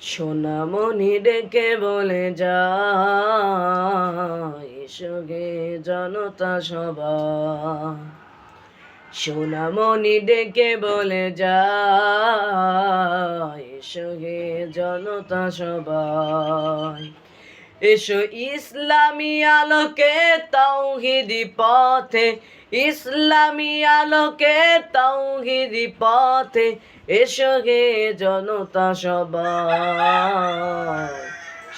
সোনামণি ডেকে বলে যায়, এসো গে জনতা সবাই। সোনামণি ডেকে বলে যায়, এসো গে জনতা সবাই। এসো ইসলামী আলোকে তাওহীদি পথে, ইসলামী আলোকে তাওহীদি পথে, এসো গে জনতা সবাই।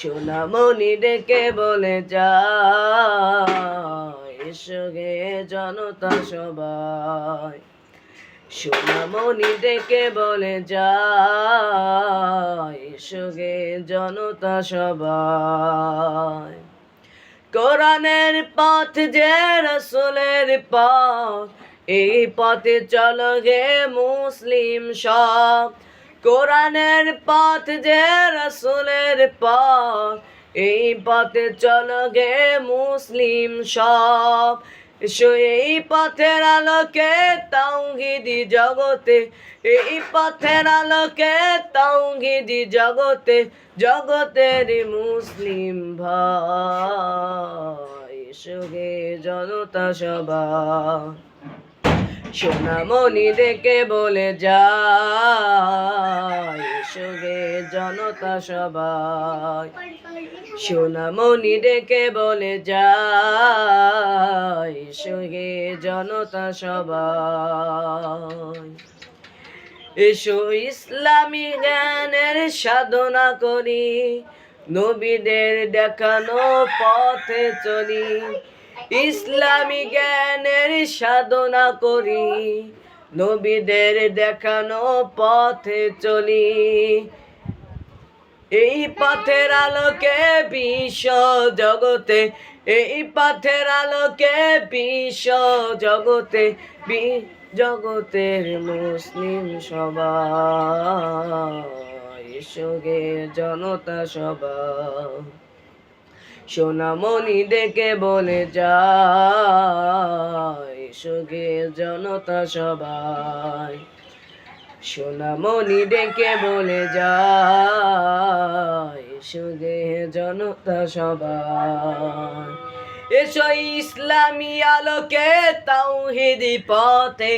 সোনামণি ডেকে বলে যায়, এসো গে জনতা সবাই। সোনামণি ডেকে বলে যায়, এসো গে জনতা সবাই। কোরআনের পথ যে রাসূলের পথ, এই পথে চলো গে মুসলিম সব। কোরআনের পথ যে রাসূলের পথ, এই পথে চলো গে মুসলিম সব। এসো এই পথের আলোকে তাওহীদি জগতে, এই পথের আলোকে তাওহীদি জগতে, জগতের মুসলিম ভাই। এসো গে জনতা সবাই। সোনামণি ডেকে বলে যায়, এসো গে জনতা সবাই। সোনামণি ডেকে বলে যায়, এসো গে জনতা সবাই। এসো ইসলামী জ্ঞানের সাধনা করি, নবীদের দেখানো পথে চলি। ইসলামী জ্ঞানের সাধনা করি, নবীদের দেখানো পথে চলি। এই পথের আলোকে বিশ্ব জগতে, এই পথের আলোকে বিশ্ব জগতে, জগতের মুসলিম সবাই। এসো গে জনতা সবাই। সোনামণি ডেকে বলে যায়, এসো গে জনতা সবাই। সোনামণি ডেকে বলে যায়, এসো গে জনতা সবাই। এসো ইসলামী আলোকে তাওহীদি পথে,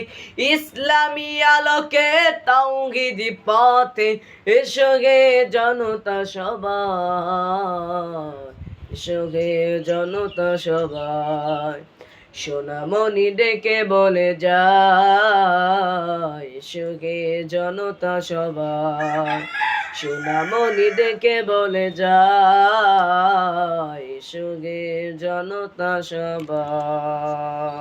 ইসলামী আলোকে তাওহীদি পথে, এসো গে জনতা সবাই। এসো গে জনতা সবাই। সোনামণি ডেকে বলে যায়, এসো গে জনতা সবাই। সোনামণি ডেকে বলে যায়, এসো গে জনতা সবাই।